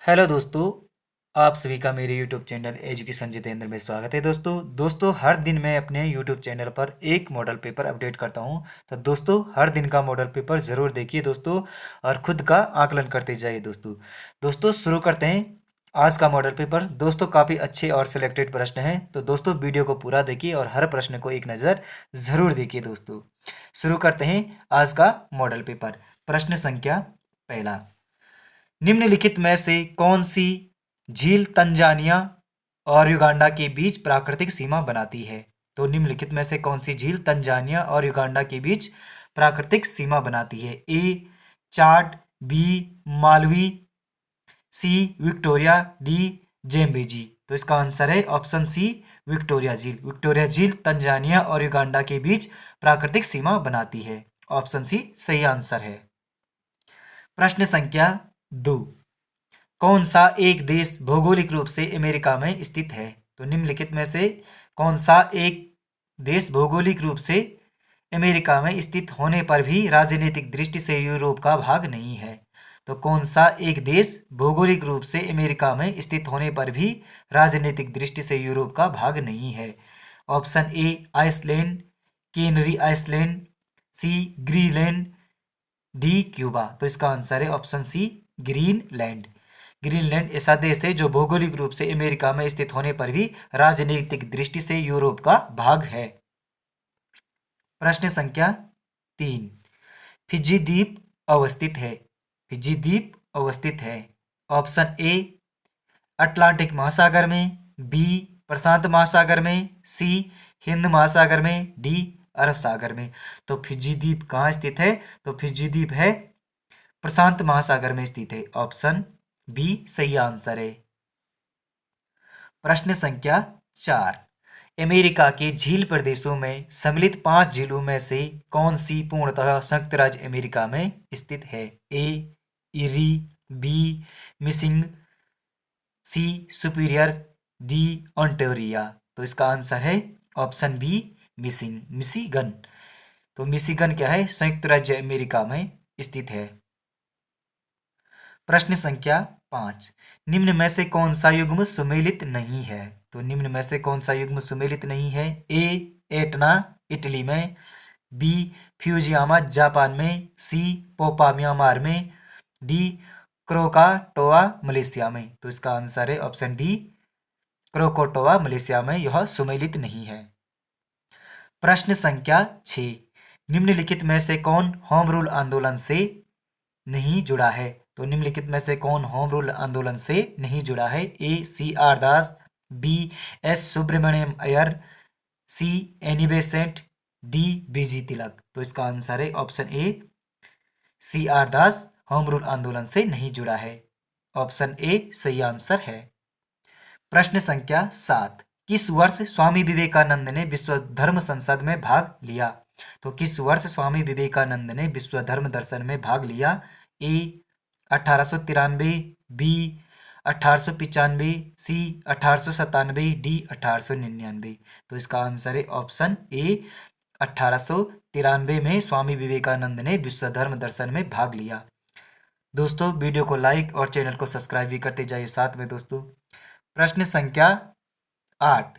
Hello दोस्तों। आप सभी का मेरे यूट्यूब चैनल एजुकेशन जितेंद्र में स्वागत है। दोस्तों हर दिन मैं अपने यूट्यूब चैनल पर एक मॉडल पेपर अपडेट करता हूं। तो दोस्तों हर दिन का मॉडल पेपर ज़रूर देखिए दोस्तों, और खुद का आकलन करते जाइए दोस्तों शुरू करते हैं आज का मॉडल पेपर। दोस्तों काफ़ी अच्छे और सिलेक्टेड प्रश्न हैं, तो दोस्तों वीडियो को पूरा देखिए और हर प्रश्न को एक नज़र ज़रूर देखिए दोस्तों। शुरू करते हैं आज का मॉडल पेपर। प्रश्न संख्या पहला, निम्नलिखित में से कौन सी झील तंजानिया और युगांडा के बीच प्राकृतिक सीमा बनाती है? तो निम्नलिखित में से कौन सी झील तंजानिया और युगांडा के बीच प्राकृतिक सीमा बनाती है? A Chad, B Malawi, C Victoria, D Zambezi. तो इसका आंसर है ऑप्शन सी विक्टोरिया झील। विक्टोरिया झील तंजानिया और युगांडा के बीच प्राकृतिक सीमा बनाती है। ऑप्शन सी सही आंसर है। प्रश्न संख्या 2, कौन सा एक देश भौगोलिक रूप से अमेरिका में स्थित है? तो निम्नलिखित में से कौन सा एक देश भौगोलिक रूप से अमेरिका में स्थित होने पर भी राजनीतिक दृष्टि से यूरोप का भाग नहीं है? तो कौन सा एक देश भौगोलिक रूप से अमेरिका में स्थित होने पर भी राजनीतिक दृष्टि से यूरोप का भाग नहीं है? Option A Iceland, Canary Island, C Greenland, D Cuba. तो इसका आंसर है ऑप्शन सी ग्रीनलैंड। ग्रीनलैंड ऐसा देश है जो भौगोलिक रूप से अमेरिका में स्थित होने पर भी राजनीतिक दृष्टि से यूरोप का भाग है। प्रश्न संख्या 3, फिजी द्वीप अवस्थित है। फिजी द्वीप अवस्थित है। ऑप्शन ए अटलांटिक महासागर में, बी प्रशांत महासागर में, सी हिंद महासागर में, डी अरब सागर में। तो फिजी द्वीप कहाँ स्थित है? तो फिजी द्वीप है प्रशांत महासागर में स्थित है। ऑप्शन बी सही आंसर है। प्रश्न संख्या 4, अमेरिका के झील प्रदेशों में सम्मिलित 5 झीलों में से कौन सी पूर्णतः संयुक्त राज्य अमेरिका में स्थित है? A Erie, B Michigan, C Superior, D Ontario. तो इसका आंसर है ऑप्शन बी मिशिगन। तो मिशिगन क्या है? संयुक्त राज्य अमेरिका में स्थित है। प्रश्न संख्या 5, निम्न में से कौन सा युग्म सुमेलित नहीं है? तो निम्न में से कौन सा युग्म सुमेलित नहीं है? ए एटना इटली में, बी फ्यूजियामा जापान में, सी पोपा म्यांमार में, डी क्रोकाटोआ मलेशिया में। तो इसका आंसर है ऑप्शन डी क्रोकोटोआ मलेशिया में, यह सुमेलित नहीं है। प्रश्न संख्या 6, निम्नलिखित में से कौन होम रूल आंदोलन से नहीं जुड़ा है? तो निम्नलिखित में से कौन होम रूल आंदोलन से नहीं जुड़ा है? A C R Das, B S Subramaniam Iyer, C Annie Besant, D BG Tilak. तो इसका आंसर है option A C R Das home rule आंदोलन से नहीं जुड़ा है। ऑप्शन ए सही आंसर है। प्रश्न संख्या 7, किस वर्ष स्वामी विवेकानंद ने विश्व धर्म संसद में भाग लिया? तो किस वर्ष स्वामी विवेकानंद ने विश्व धर्म दर्शन में भाग लिया? ए 1893, बी 1895, सी 1897, डी 1899। तो इसका आंसर है ऑप्शन ए 1893 में स्वामी विवेकानंद ने विश्व धर्म दर्शन में भाग लिया। दोस्तों वीडियो को लाइक और चैनल को सब्सक्राइब भी करते जाइए साथ में दोस्तों। प्रश्न संख्या 8,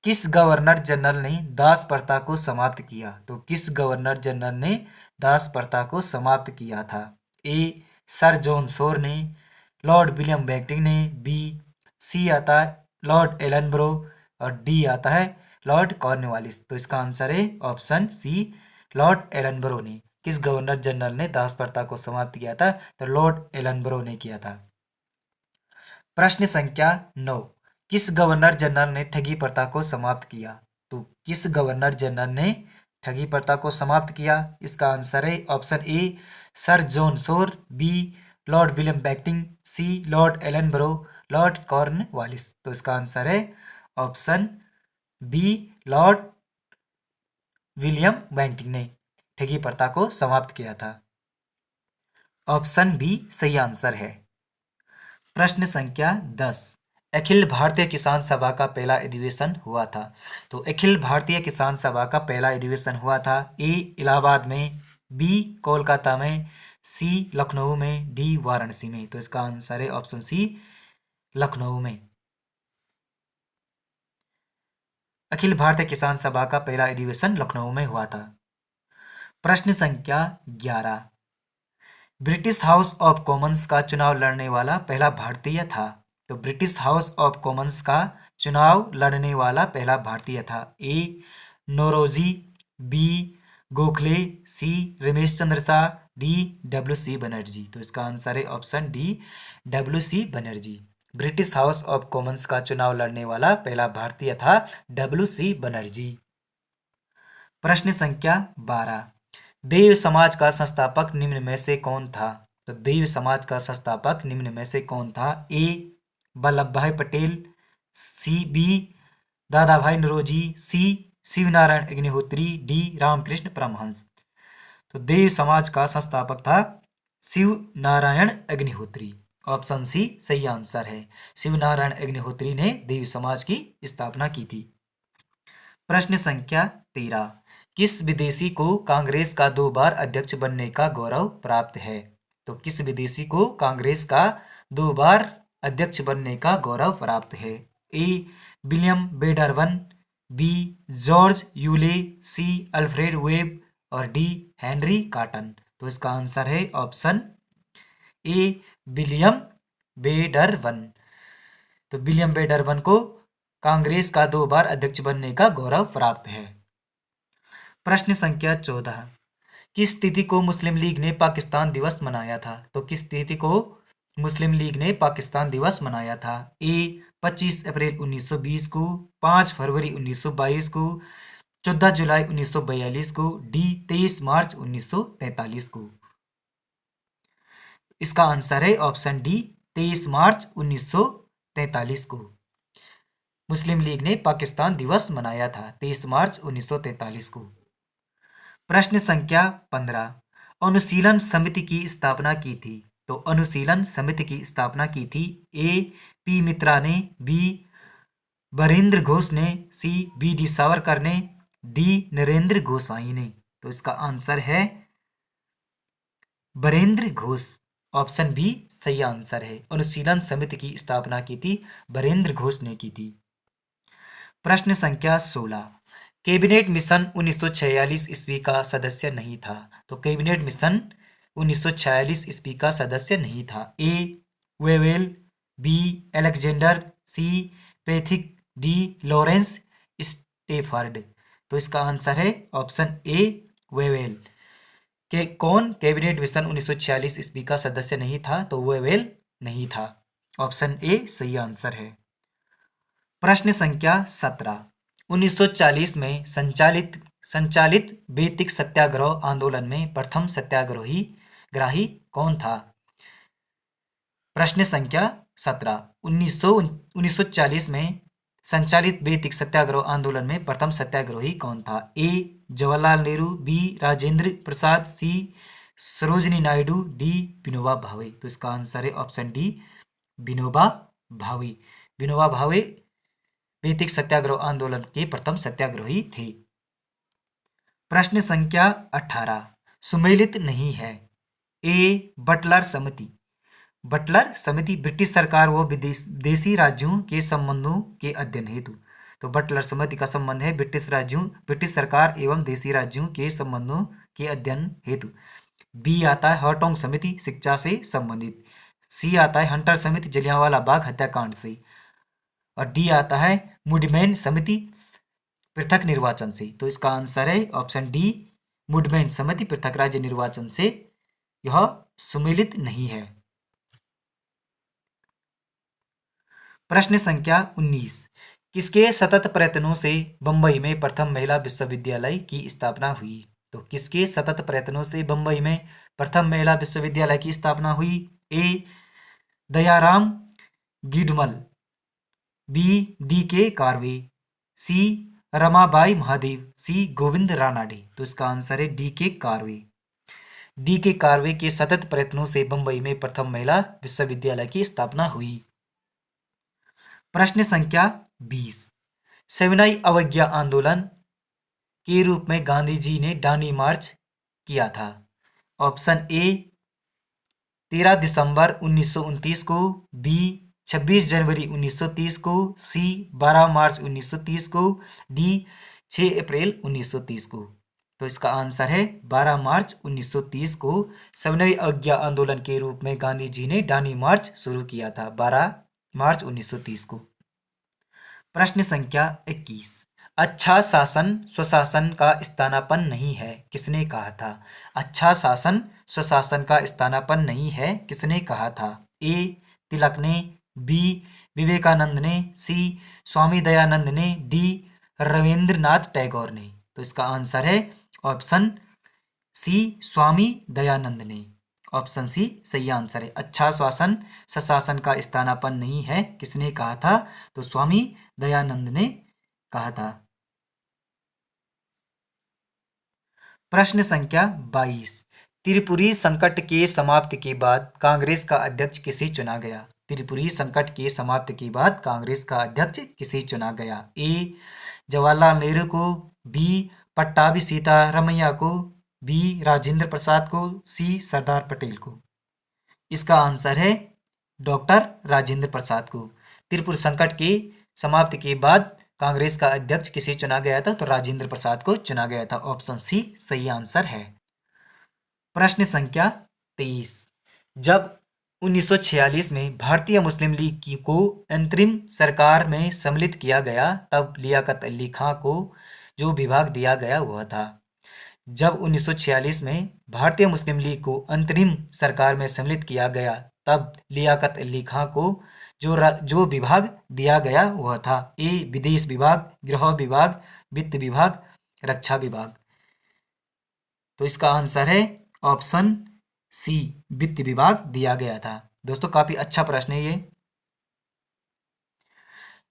किस गवर्नर जनरल ने दास प्रथा को समाप्त किया? तो किस गवर्नर जनरल ने दास प्रथा को समाप्त किया था? ए सर जॉन शोर ने, लॉर्ड विलियम बेंटिंग ने, बी सी आता है लॉर्ड एलनब्रो, और डी आता है लॉर्ड कॉर्नवालिस। तो इसका आंसर है ऑप्शन सी लॉर्ड एलनब्रो ने। किस गवर्नर जनरल ने दास प्रथा को समाप्त किया था? तो लॉर्ड एलनब्रो ने किया था। प्रश्न संख्या 9, किस गवर्नर जनरल ने ठगी प्रथा को समाप्त किया? तो किस गवर्नर जनरल ने ठगी प्रथा को समाप्त किया? इसका आंसर है option A sir John Shore, B Lord William Bentinck, C Lord Ellenborough, Lord Cornwallis. तो इसका आंसर है option B Lord William Bentinck ने ठगी प्रथा को समाप्त किया था। ऑप्शन बी सही आंसर है। प्रश्न संख्या 10, अखिल भारतीय किसान सभा का पहला अधिवेशन हुआ था। तो अखिल भारतीय किसान सभा का पहला अधिवेशन हुआ था ए इलाहाबाद में, बी कोलकाता में, सी लखनऊ में, डी वाराणसी में। तो इसका आंसर है ऑप्शन सी लखनऊ में। अखिल भारतीय किसान सभा का पहला अधिवेशन लखनऊ में हुआ था। प्रश्न संख्या 11, ब्रिटिश हाउस ऑफ कॉमन्स का चुनाव लड़ने वाला पहला भारतीय था। तो ब्रिटिश हाउस ऑफ कॉमन्स का चुनाव लड़ने वाला पहला भारतीय था। A Naoroji, B Gokhale, C Ramesh Chandra Shah, D W C. Banerjee. तो इसका आंसर है option D W C. Banerjee. British House of Commons का चुनाव लड़ने वाला पहला भारतीय था डब्ल्यू.सी. बनर्जी। प्रश्न संख्या 12, देव समाज का संस्थापक निम्न में से कौन था। तो देव समाज का संस्थापक निम्न में से कौन था। ए वल्लभ भाई पटेल, सी बी दादा भाई नौरोजी, सी शिवनारायण अग्निहोत्री, डी रामकृष्ण परमहंस। तो देव समाज का संस्थापक था शिव नारायण अग्निहोत्री। ऑप्शन सी सही आंसर है। शिवनारायण अग्निहोत्री ने देव समाज की स्थापना की थी। प्रश्न संख्या 13, किस विदेशी को कांग्रेस का 2 बार अध्यक्ष बनने का गौरव प्राप्त है। तो किस विदेशी को कांग्रेस का 2 बार अध्यक्ष बनने का गौरव प्राप्त है। ए विलियम बेडरवन, B George Yule, C Alfred Webb और डी हेनरी कॉटन। तो इसका आंसर है ऑप्शन ए विलियम बेडरवन। तो विलियम बेडरवन को कांग्रेस का 2 बार अध्यक्ष बनने का गौरव प्राप्त है। प्रश्न संख्या 14, किस तिथि को मुस्लिम लीग ने पाकिस्तान दिवस मनाया था। तो किस तिथि को मुस्लिम लीग ने पाकिस्तान दिवस मनाया था। ए 25 अप्रैल 1920 को, 5 फरवरी 1922 को, 14 जुलाई 1942 को, डी 23 मार्च 1943 को। इसका आंसर है ऑप्शन डी 23 मार्च 1943 को मुस्लिम लीग ने पाकिस्तान दिवस मनाया था, 23 मार्च 1943 को। प्रश्न संख्या 15, अनुशीलन समिति की स्थापना की थी। तो अनुशीलन समिति की स्थापना की थी। ए पी मित्रा ने, बी बरेंद्र घोष ने, सी बी डी सावरकर ने, डी नरेंद्र गोसाई ने। तो इसका आंसर है बरेंद्र घोष। ऑप्शन बी सही आंसर है। अनुशीलन समिति की स्थापना की थी बरेंद्र घोष ने की थी। प्रश्न संख्या 16, कैबिनेट मिशन 1946 ईस्वी का सदस्य नहीं था। तो कैबिनेट मिशन 1946 ईस्वी का सदस्य नहीं था। ए वेवेल, बी अलेक्जेंडर, सी पैथिक, डी लॉरेंस स्टेफर्ड। तो इसका आंसर है ऑप्शन ए वेवेल। के कौन कैबिनेट मिशन 1946 ईस्वी का सदस्य नहीं था। तो वेवेल नहीं था। ऑप्शन ए सही आंसर है। प्रश्न संख्या 17, 1940 में संचालित बेतिक सत्याग्रह आंदोलन में प्रथम सत्याग्रही कौन था। प्रश्न संख्या 17, 1940 में संचालित बेतिक सत्याग्रह आंदोलन में प्रथम सत्याग्रही कौन था। ए जवाहरलाल नेहरू, बी राजेंद्र प्रसाद, सी सरोजिनी नायडू, डी विनोबा भावे। तो इसका आंसर है ऑप्शन डी विनोबा भावे। विनोबा भावे बेतिक सत्याग्रह आंदोलन के प्रथम सत्याग्रही थे। प्रश्न संख्या 18, सुमेलित नहीं है। ए बटलर समिति। बटलर समिति ब्रिटिश सरकार व विदेशी राज्यों के संबंधों के अध्ययन हेतु। तो बटलर समिति का संबंध है ब्रिटिश सरकार एवं देशी राज्यों के संबंधों के अध्ययन हेतु। बी आता है हॉटोंग समिति, शिक्षा से संबंधित। सी आता है हंटर समिति, जलियांवाला बाग हत्याकांड से। और डी आता है मुडमैन समिति, पृथक निर्वाचन से। तो इसका आंसर है ऑप्शन डी मुडमैन समिति, पृथक राज्य निर्वाचन से यह सुमेलित नहीं है। प्रश्न संख्या 19, किसके सतत प्रयत्नों से बंबई में प्रथम महिला विश्वविद्यालय की स्थापना हुई। तो किसके सतत प्रयत्नों से बंबई में प्रथम महिला विश्वविद्यालय की स्थापना हुई। ए दयाराम गिडमल, बी डी के कार्वे, सी रमाबाई महादेव, सी गोविंद रानाडे। तो इसका आंसर है डी के कार्वे। डी के कार्वे के सतत प्रयत्नों से बंबई में प्रथम महिला विश्वविद्यालय की स्थापना हुई। प्रश्न संख्या 20, सविनय अवज्ञा आंदोलन के रूप में गांधी जी ने दांडी मार्च किया था। ऑप्शन ए 13 दिसंबर 1929 को, बी 26 जनवरी 1930 को, सी 12 मार्च 1930 को, डी 6 अप्रैल 1930 को। तो इसका आंसर है 12 मार्च 1930 को सबनवी अवज्ञा आंदोलन के रूप में गांधी जी ने डांडी मार्च शुरू किया था, 12 मार्च 1930 को। प्रश्न संख्या 21। अच्छा शासन स्वशासन का स्थानापन्न नहीं है, किसने कहा था? अच्छा शासन स्वशासन का स्थानापन्न नहीं है, किसने कहा था? ए तिलक ने, बी विवेकानंद ने, सी स्वामी दयानंद ने, डी रविंद्रनाथ टैगोर ने। तो इसका आंसर है ऑप्शन सी स्वामी दयानंद ने। ऑप्शन सी सही आंसर है। अच्छा शासन स्वशासन का स्थानापन्न नहीं है, किसने कहा था? तो स्वामी दयानंद ने कहा था। प्रश्न संख्या 22। त्रिपुरी संकट के समाप्ति के बाद कांग्रेस का अध्यक्ष किसे चुना गया? त्रिपुरी संकट के समाप्ति के बाद कांग्रेस का अध्यक्ष किसे चुना गया? ए जवाहरलाल नेहरू को, बी पट्टाभी सीतारमैया को, बी राजेंद्र प्रसाद को, सी सरदार पटेल को। इसका आंसर है डॉक्टर राजेंद्र प्रसाद को। त्रिपुरा संकट की समाप्ति के बाद कांग्रेस का अध्यक्ष किसे चुना गया था? तो राजेंद्र प्रसाद को चुना गया था। ऑप्शन सी सही आंसर है। प्रश्न संख्या 23। जब 1946 में भारतीय मुस्लिम लीग को अंतरिम सरकार में सम्मिलित किया गया, तब लियाकत अली खां को जो विभाग दिया गया वह था। जब 1946 में भारतीय मुस्लिम लीग को अंतरिम सरकार में सम्मिलित किया गया, तब लियाकत अली खां को जो विभाग दिया गया वह था। ए विदेश विभाग, गृह विभाग, वित्त विभाग, रक्षा विभाग। तो इसका आंसर है ऑप्शन सी वित्त विभाग दिया गया था। दोस्तों काफी अच्छा प्रश्न है ये।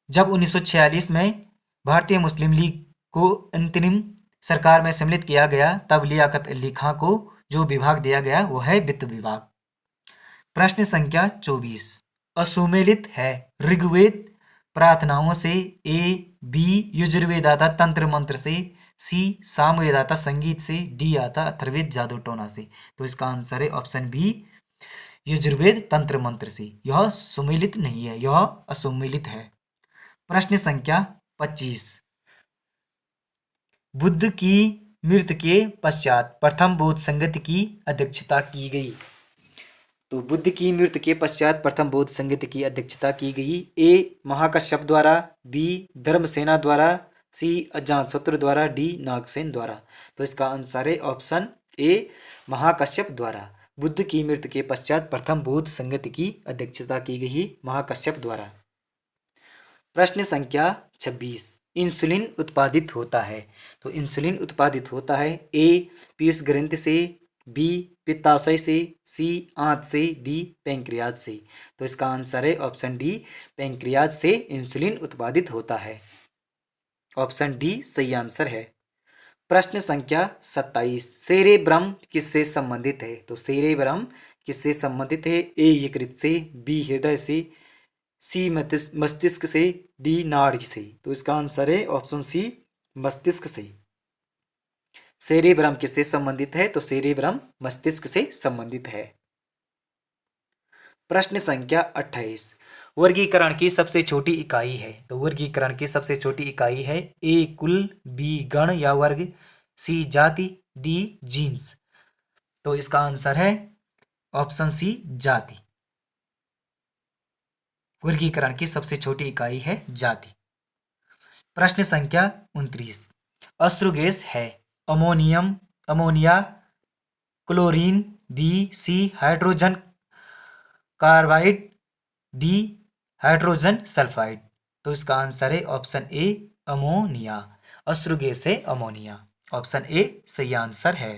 जब 1946 में भारतीय मुस्लिम लीग को अंतरिम सरकार में सम्मिलित किया गया, तब लियाकत अली खां को जो विभाग दिया गया वो है वित्त विभाग। प्रश्न संख्या 24। असुमेलित है ऋग्वेद प्रार्थनाओं से, ए बी यजुर्वेद आता तंत्र मंत्र से, सी सामवेद आता संगीत से, डी आता अथर्ववेद जादू टोना से। तो इसका आंसर है ऑप्शन बी यजुर्वेद तंत्र मंत्र से। यह सुमेलित नहीं है, यह असुमेलित है। प्रश्न संख्या 25। बुद्ध की मृत्यु के पश्चात प्रथम बौद्ध संगत की अध्यक्षता की गई। तो बुद्ध की मृत्यु के पश्चात प्रथम बौद्ध संगत की अध्यक्षता की गई। ए महाकश्यप द्वारा, बी धर्मसेना द्वारा, सी अजातशत्रु द्वारा, डी नागसेन द्वारा। तो इसका आंसर है ऑप्शन ए महाकश्यप द्वारा। बुद्ध की मृत्यु के पश्चात प्रथम बौद्ध संगत की अध्यक्षता की गई महाकश्यप द्वारा। प्रश्न संख्या 26। इंसुलिन उत्पादित होता है। तो इंसुलिन उत्पादित होता है ए पीयूष ग्रंथि से, बी पित्ताशय से, सी आंत से, डी पैंक्रियाज से। तो इसका आंसर है ऑप्शन डी पैंक्रियाज से इंसुलिन उत्पादित होता है। ऑप्शन डी सही आंसर है। प्रश्न संख्या 27। सेरेब्रम किससे संबंधित है? तो सेरेब्रम किससे संबंधित है? ए यकृत से, बी हृदय से, सी मस्तिष्क से, डी नाड़ी से। तो इसका आंसर है ऑप्शन सी मस्तिष्क से। सेरेब्रम किससे संबंधित है? तो सेरेब्रम मस्तिष्क से संबंधित है। प्रश्न संख्या 28। वर्गीकरण की सबसे छोटी इकाई है। तो वर्गीकरण की सबसे छोटी इकाई है ए कुल, बी गण या वर्ग, सी जाति, डी जीन्स। तो इसका आंसर है ऑप्शन सी जाति। वर्गीकरण की सबसे छोटी इकाई है जाति। प्रश्न संख्या 29। अश्रु गैस है ammonia, chlorine, B C hydrogen carbide, D hydrogen sulphide. तो इसका आंसर है ऑप्शन ए अमोनिया। अश्रु गैस है अमोनिया। ऑप्शन ए सही आंसर है।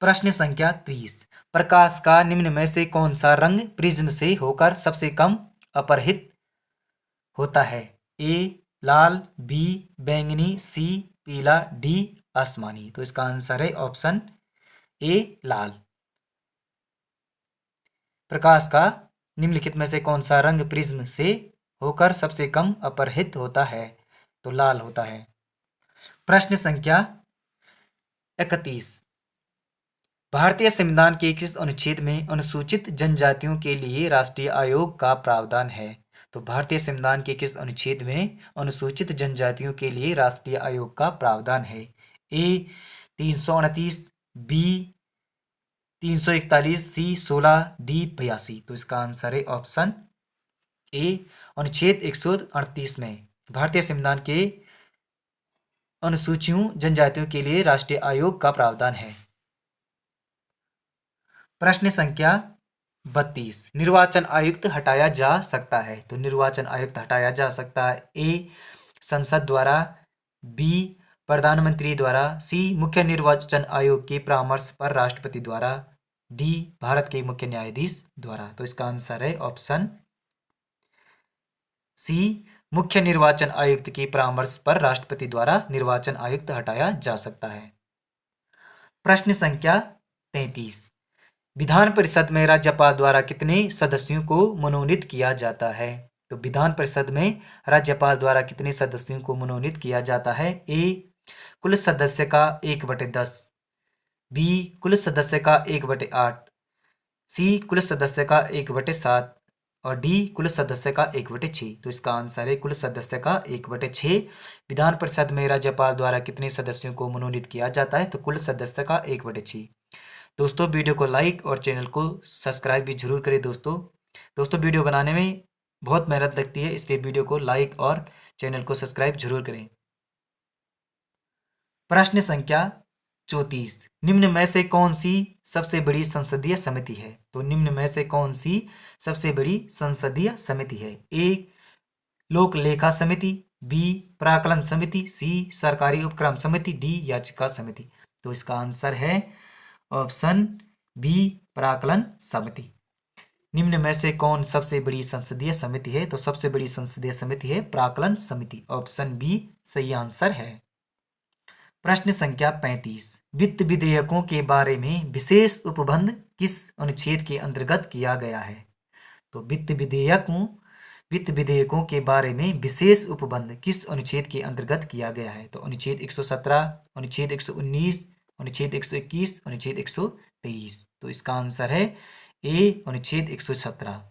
प्रश्न संख्या 30। प्रकाश का निम्न में से कौन सा रंग प्रिज्म से होकर सबसे कम अपहरित होता है? ए लाल, बी बैंगनी, सी पीला, डी आसमानी। तो इसका आंसर है ऑप्शन ए लाल। प्रकाश का निम्नलिखित में से कौन सा रंग प्रिज्म से होकर सबसे कम अपहरित होता है? तो लाल होता है। प्रश्न संख्या 31। भारतीय संविधान के किस अनुच्छेद में अनुसूचित जनजातियों के लिए राष्ट्रीय आयोग का प्रावधान है? तो भारतीय संविधान के किस अनुच्छेद में अनुसूचित जनजातियों के लिए राष्ट्रीय आयोग का प्रावधान है? ए 329, बी 341, सी 16, डी 82। तो इसका आंसर है ऑप्शन ए अनुच्छेद 138 में भारतीय संविधान के अनुसूचियों जनजातियों के लिए राष्ट्रीय आयोग का प्रावधान है। प्रश्न संख्या 32, निर्वाचन आयुक्त हटाया जा सकता है? तो निर्वाचन आयुक्त हटाया जा सकता है ए संसद द्वारा, बी प्रधानमंत्री द्वारा, सी मुख्य निर्वाचन आयोग के परामर्श पर राष्ट्रपति द्वारा, डी भारत के मुख्य न्यायाधीश द्वारा। तो इसका आंसर है ऑप्शन सी मुख्य निर्वाचन आयुक्त के परामर्श पर राष्ट्रपति द्वारा निर्वाचन आयुक्त हटाया जा सकता है। प्रश्न संख्या 33, विधान परिषद में राज्यपाल द्वारा कितने सदस्यों को मनोनीत किया जाता है? तो विधान परिषद में राज्यपाल द्वारा कितने सदस्यों को मनोनीत किया जाता है? ए कुल सदस्य का 1/10, बी कुल सदस्य का 1/8, सी कुल सदस्य का 1/7 और डी कुल सदस्य का 1/6। तो इसका आंसर है कुल सदस्य का 1/6। विधान परिषद में राज्यपाल द्वारा कितने सदस्यों को मनोनीत किया जाता है? तो कुल सदस्य का 1/6। दोस्तों वीडियो को लाइक और चैनल को सब्सक्राइब भी जरूर करें। दोस्तों वीडियो बनाने में बहुत मेहनत लगती है, इसलिए वीडियो को लाइक और चैनल को सब्सक्राइब जरूर करें। प्रश्न संख्या 34, निम्न में से कौन सी सबसे बड़ी संसदीय समिति है? तो निम्न में से कौन सी सबसे बड़ी संसदीय समिति है? ए लोक लेखा समिति, बी प्राक्कलन समिति, सी सरकारी उपक्रम समिति, डी याचिका समिति। तो इसका आंसर है ऑप्शन बी प्राक्कलन समिति। निम्न में से कौन सबसे बड़ी संसदीय समिति है? तो सबसे बड़ी संसदीय समिति है प्राक्कलन समिति। ऑप्शन बी सही आंसर है। प्रश्न संख्या 35, वित्त विधेयकों के बारे में विशेष उपबंध किस अनुच्छेद के अंतर्गत किया गया है? तो वित्त विधेयकों के बारे में विशेष उपबंध किस अनुच्छेद के अंतर्गत किया गया है? तो अनुच्छेद 117, अनुच्छेद 119, अनुच्छेद 121, अनुच्छेद 123। तो इसका आंसर है ए अनुच्छेद 117।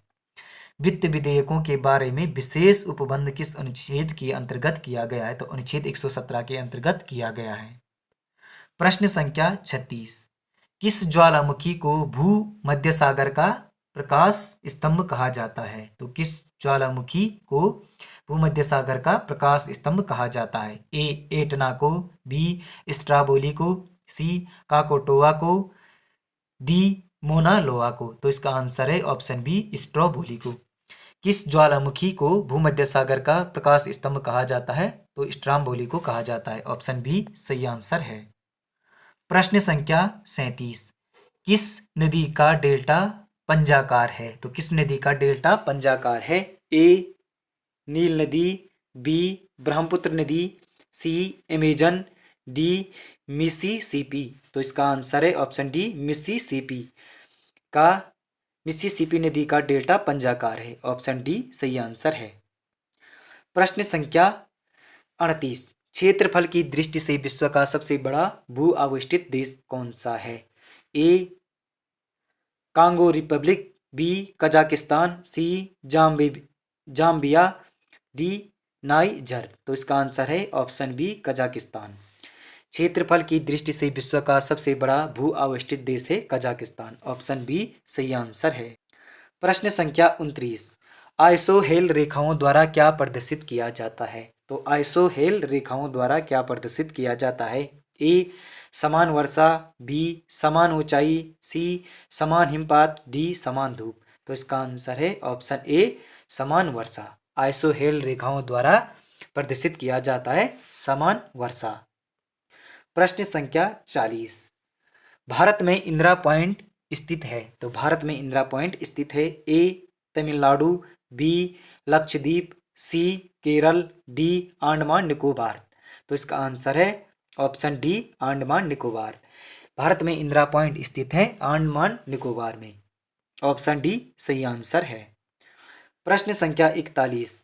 वित्त विधेयकों के बारे में विशेष उपबंध किस अनुच्छेद के अंतर्गत किया गया है? तो अनुच्छेद 117 के अंतर्गत किया गया है। प्रश्न संख्या 36, किस ज्वालामुखी को भूमध्य सागर का प्रकाश स्तंभ कहा जाता है? तो किस ज्वालामुखी को भूमध्य सागर का प्रकाश स्तंभ कहा जाता है? ए एटना को, बी स्ट्राबोली को, सी काकोटोआ को, डी मोना लोआ को। तो इसका आंसर है ऑप्शन बी स्ट्राबोली को। किस ज्वालामुखी को भूमध्य सागर का प्रकाश स्तंभ कहा जाता है? तो स्ट्राबोली को कहा जाता है। ऑप्शन बी सही आंसर है। प्रश्न संख्या 37, किस नदी का डेल्टा पंजाकार है? तो किस नदी का डेल्टा पंजाकार है? ए नील नदी, बी ब्रह्मपुत्र नदी, सी अमेजन, डी मिसिसिपी। तो इसका आंसर है ऑप्शन डी मिसिसिपी नदी का डेल्टा पंजाकार है। ऑप्शन डी सही आंसर है। प्रश्न संख्या 38, क्षेत्रफल की दृष्टि से विश्व का सबसे बड़ा भू अवस्थित देश कौन सा है? ए कांगो रिपब्लिक, बी कजाकिस्तान, सी जाम्बिया, डी नाइजर। तो इसका आंसर है ऑप्शन बी कजाकिस्तान। क्षेत्रफल की दृष्टि से विश्व का सबसे बड़ा भू अवस्थित देश है कजाकिस्तान। ऑप्शन बी सही आंसर है। प्रश्न संख्या 29, आइसोहेल रेखाओं द्वारा क्या प्रदर्शित किया जाता है? तो आइसोहेल रेखाओं द्वारा क्या प्रदर्शित किया जाता है? ए समान वर्षा, बी समान ऊंचाई, सी समान हिमपात, डी समान धूप। तो इसका आंसर है ऑप्शन ए समान वर्षा। आइसोहेल रेखाओं द्वारा प्रदर्शित किया जाता है समान वर्षा। प्रश्न संख्या 40, भारत में इंदिरा पॉइंट स्थित है? तो भारत में इंदिरा पॉइंट स्थित है। ए तमिलनाडु, बी लक्षद्वीप, सी केरल, डी अंडमान निकोबार। तो इसका आंसर है ऑप्शन डी अंडमान निकोबार। भारत में इंदिरा पॉइंट स्थित है अंडमान निकोबार में। ऑप्शन डी सही आंसर है। प्रश्न संख्या 41,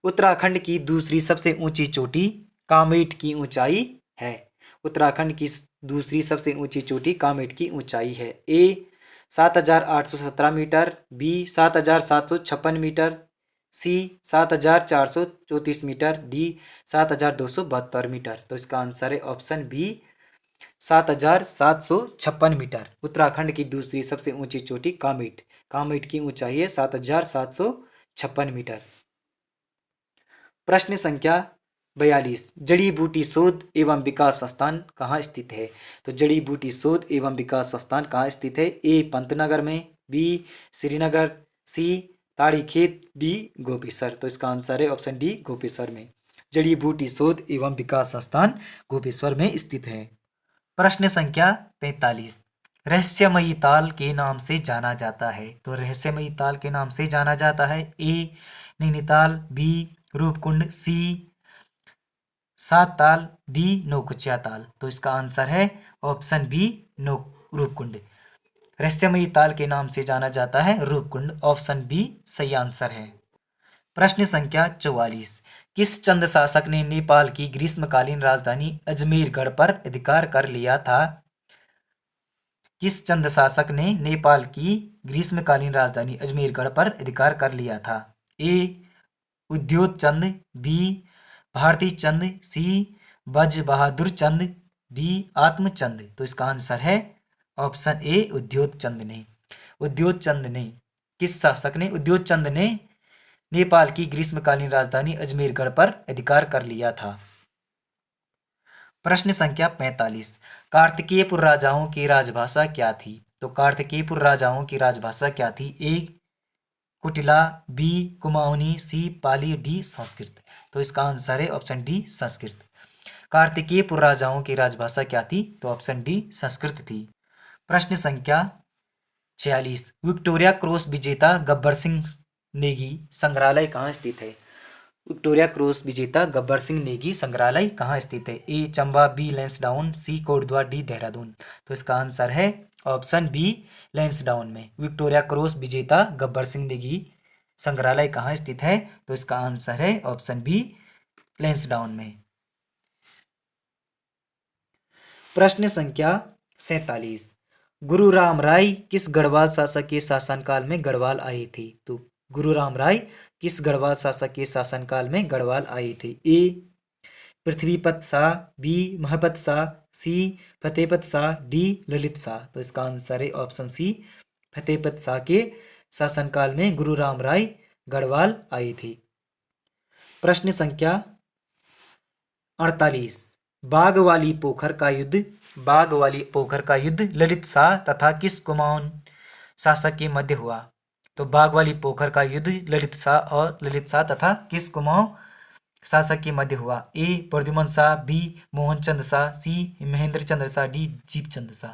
उत्तराखंड की दूसरी सबसे ऊंची चोटी कामेट की ऊंचाई है? उत्तराखंड की दूसरी सबसे ऊंची चोटी कामेट की ऊंचाई है? ए 7,817 मीटर, बी 7,756 मीटर, सी 7,434 मीटर, डी 7,272 मीटर। तो इसका आंसर है ऑप्शन बी 7,756 मीटर। उत्तराखंड की दूसरी सबसे ऊंची चोटी कामेट, कामेट की ऊंचाई है 7,756 मीटर। प्रश्न संख्या 42, जड़ी बूटी शोध एवं विकास संस्थान कहाँ स्थित है? तो जड़ी बूटी शोध एवं विकास संस्थान कहाँ स्थित है? ए पंतनगर में, बी श्रीनगर, सी ताड़ीखेत, डी गोपेश्वर। तो इसका आंसर है ऑप्शन डी गोपेश्वर में। जड़ी बूटी शोध एवं विकास संस्थान गोपेश्वर में स्थित है। प्रश्न संख्या 43, रहस्यमयी ताल के नाम से जाना जाता है? तो रहस्यमयी ताल के नाम से जाना जाता है ए नैनीताल, बी रूपकुंड, सी सात ताल, डी नौकुचिया ताल। तो इसका आंसर है ऑप्शन बी रूपकुंड। रहस्यमयी ताल के नाम से जाना जाता है रूपकुंड, ऑप्शन बी सही आंसर है। प्रश्न संख्या 44, किस चंद शासक ने नेपाल की ग्रीष्मकालीन राजधानी अजमेरगढ़ पर अधिकार कर लिया था? किस चंद शासक ने नेपाल की ग्रीष्मकालीन राजधानी अजमेरगढ़ पर अधिकार कर लिया था? ए उद्योत चंद, बी भारती चंद, सी बज बहादुर चंद, डी आत्मचंद। तो इसका आंसर है ऑप्शन ए उद्योत चंद ने। उद्योत चंद ने, किस शासक ने? उद्योत चंद ने नेपाल की ग्रीष्मकालीन राजधानी अजमेरगढ़ पर अधिकार कर लिया था। प्रश्न संख्या 45, कार्तिकेयपुर राजाओं की राजभाषा क्या थी? तो कार्तिकेयपुर राजाओं की राजभाषा क्या थी? ए कुटिला, बी कुमाऊनी, सी पाली, डी संस्कृत। तो इसका आंसर है ऑप्शन डी संस्कृत। कार्तिकेयपुर राजाओं की राजभाषा क्या थी? तो ऑप्शन डी संस्कृत थी। प्रश्न संख्या 46, विक्टोरिया क्रॉस विजेता गब्बर सिंह नेगी संग्रहालय कहाँ स्थित है? विक्टोरिया क्रॉस विजेता गब्बर सिंह नेगी संग्रहालय कहाँ स्थित है? ए चंबा, बी लैंसडाउन, सी कोटद्वार, डी देहरादून। तो इसका आंसर है ऑप्शन बी लैंसडाउन में। विक्टोरिया क्रॉस विजेता गब्बर सिंह नेगी संग्रहालय कहाँ स्थित है? तो इसका आंसर है ऑप्शन बी लैंसडाउन में। प्रश्न संख्या 47, गुरु राम राय किस गढ़वाल शासक के शासनकाल में गढ़वाल आए थे? तो गुरु राम राय किस गढ़वाल शासक के शासनकाल में गढ़वाल आए थे? ए पृथ्वीपत शाह, बी महपत शाह, सी फतेहपत शाह, डी ललित शाह। तो इसका आंसर है ऑप्शन सी फतेहपत शाह के शासनकाल में गुरु राम राय गढ़वाल आए थे। प्रश्न संख्या 48, बाघ वाली पोखर का युद्ध, बाघ वाली पोखर का युद्ध ललित शाह तथा किस कुमाऊन शासक के मध्य हुआ? तो बाघ वाली पोखर का युद्ध ललित शाह तथा किस कुमाऊं शासक के मध्य हुआ? ए प्रद्युमन शाह, बी मोहन चंद शाह, सी महेंद्र चंद्र शाह, डी जीप चंद शाह।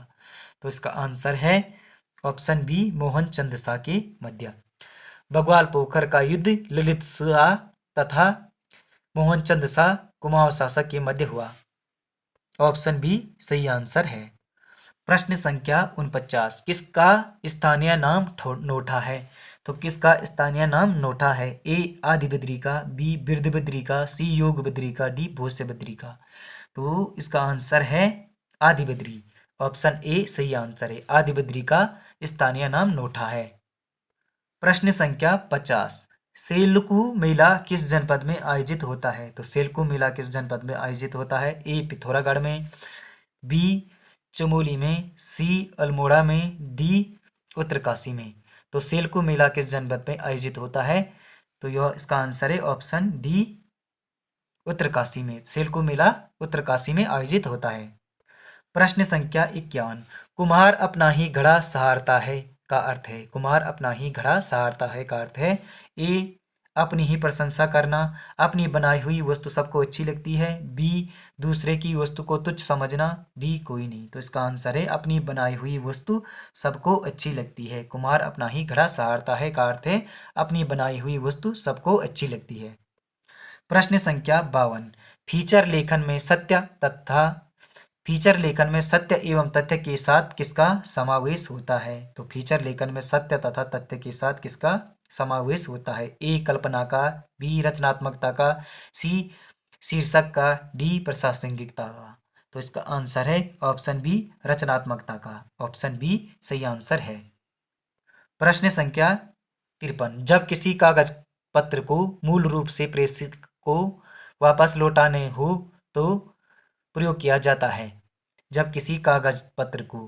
तो इसका आंसर है ऑप्शन बी मोहन चंद शाह के मध्य। बगवाल पोखर का युद्ध ललित शाह तथा मोहन चंद शाह कुमाऊं शासक के मध्य हुआ, ऑप्शन बी सही आंसर है। प्रश्न संख्या 49, किसका स्थानीय नाम नोठा है? तो किसका स्थानीय नाम नोठा है? ए आदि बद्री का, बी बिरद बद्री का, सी योग बद्री का, डी भोस्य बद्री का। तो इसका आंसर है आदि बद्री, ऑप्शन ए सही आंसर है। आदि बद्री का स्थानीय नाम नोठा है। प्रश्न संख्या 50, सेल्कू मेला किस जनपद में आयोजित होता है? तो सेल्कू मेला किस जनपद में आयोजित होता है? ए पिथौरागढ़ में, बी चमोली में, सी अल्मोड़ा में, डी उत्तरकाशी में। तो सेल्कू मेला किस जनपद में आयोजित होता है? तो यह इसका आंसर है ऑप्शन डी उत्तरकाशी में। सेल्कू मेला उत्तरकाशी में आयोजित होता है। प्रश्न संख्या 51, कुम्हार अपना ही घड़ा सहारता है का अर्थ है? कुम्हार अपना ही घड़ा सहारता है का अर्थ है ए अपनी ही प्रशंसा करना, अपनी बनाई हुई वस्तु सबको अच्छी लगती है, बी दूसरे की वस्तु को तुच्छ समझना, डी कोई नहीं। तो इसका आंसर है अपनी बनाई हुई वस्तु सबको अच्छी लगती है। कुम्हार अपना ही घड़ा सहारता है का अर्थ है अपनी बनाई हुई वस्तु सबको अच्छी लगती है। प्रश्न संख्या 52, फीचर लेखन में सत्य एवं तथ्य के साथ किसका समावेश होता है? तो फीचर लेखन में सत्य तथा तथ्य के साथ किसका समावेश होता है? ए कल्पना का, बी रचनात्मकता का, सी शीर्षक का, डी प्रासंगिकता का। तो इसका आंसर है ऑप्शन बी रचनात्मकता का। ऑप्शन बी सही आंसर है। प्रश्न संख्या 53। जब किसी कागज पत्र को मूल रूप से प्रेषित को वापस लौटाने हो तो प्रयोग किया जाता है। जब किसी कागज पत्र को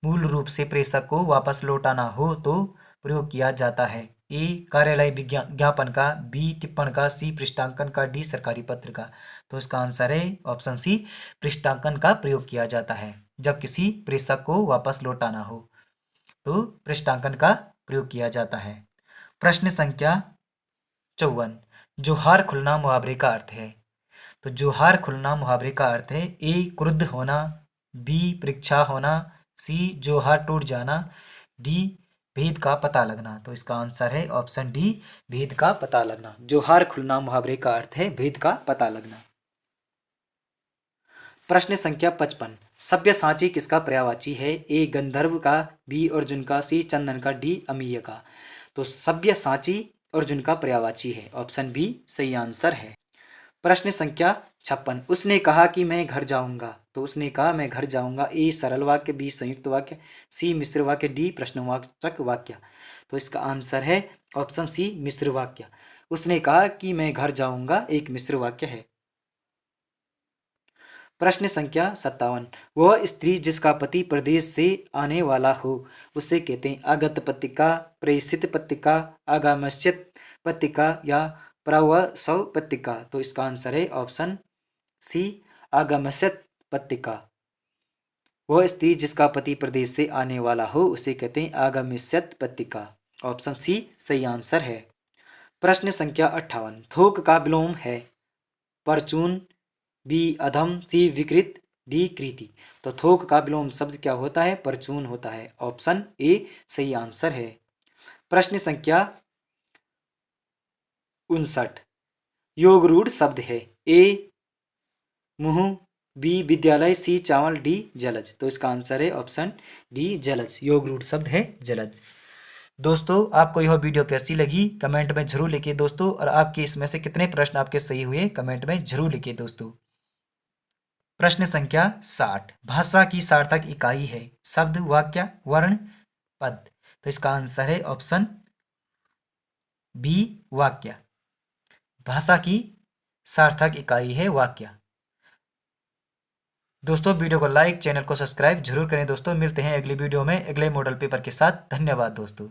मूल रूप से प्रेषक को वापस लौटाना हो तो प्रयोग किया जाता है। ए कार्यालय विज्ञापन का, बी टिप्पण का, सी पृष्ठांकन का, डी सरकारी पत्र का। तो इसका आंसर है ऑप्शन सी पृष्ठांकन का प्रयोग किया जाता है। जब किसी प्रेषक को वापस लौटाना हो तो पृष्ठांकन का प्रयोग किया जाता है। प्रश्न संख्या 54। जोहार खुलना मुहावरे का अर्थ है। तो जोहार खुलना मुहावरे का अर्थ है ए क्रुद्ध होना, बी परीक्षा होना, सी जोहार टूट जाना, डी भेद का पता लगना। तो इसका आंसर है ऑप्शन डी भेद का पता लगना। जोहार खुलना मुहावरे का अर्थ है भेद का पता लगना। प्रश्न संख्या 55। सब्यसाची किसका पर्यायवाची है? ए गंधर्व का, बी अर्जुन का, सी चंदन का, डी अमीय का। तो सब्यसाची अर्जुन का पर्यायवाची है। ऑप्शन बी सही आंसर है। प्रश्न संख्या 56। उसने कहा कि मैं घर जाऊंगा। तो उसने कहा मैं घर जाऊंगा। ए सरल वाक्य, बी संयुक्त वाक्य, सी मिश्र वाक्य, डी प्रश्नवाचक वाक्य। तो इसका आंसर है ऑप्शन सी मिश्र वाक्य। उसने कहा कि मैं घर जाऊंगा एक मिश्र वाक्य है। प्रश्न संख्या 57। वह स्त्री जिसका पति प्रदेश से आने वाला हो उसे कहते हैं आगत पत्रिका, प्रेषित पत्रिका, आगामस्यत पत्रिका या प्रवसव पत्रिका। तो इसका आंसर है ऑप्शन सी आगमस्यत पत्रिका। वह स्त्री जिसका पति प्रदेश से आने वाला हो उसे कहते हैं आगमस्यत पत्रिका। ऑप्शन सी सही आंसर है। प्रश्न संख्या 58। थोक का विलोम है परचून, बी अधम, सी विकृत, डी कृति। तो थोक का विलोम शब्द क्या होता है? परचून होता है। ऑप्शन ए सही आंसर है। प्रश्न संख्या 59। योग रूढ़ शब्द है ए मुंह, बी विद्यालय, सी चावल, डी जलज। तो इसका आंसर है ऑप्शन डी जलज। योग रूढ़ शब्द है जलज। दोस्तों आपको यह वीडियो कैसी लगी कमेंट में जरूर लिखिए दोस्तों, और आपके इसमें से कितने प्रश्न आपके सही हुए कमेंट में जरूर लिखिए दोस्तों। प्रश्न संख्या 60। भाषा की सार्थक इकाई है शब्द, वाक्य, वर्ण, पद। तो इसका आंसर है ऑप्शन बी वाक्य। भाषा की सार्थक इकाई है वाक्य। दोस्तों वीडियो को लाइक, चैनल को सब्सक्राइब जरूर करें दोस्तों। मिलते हैं अगली वीडियो में अगले मॉडल पेपर के साथ। धन्यवाद दोस्तों।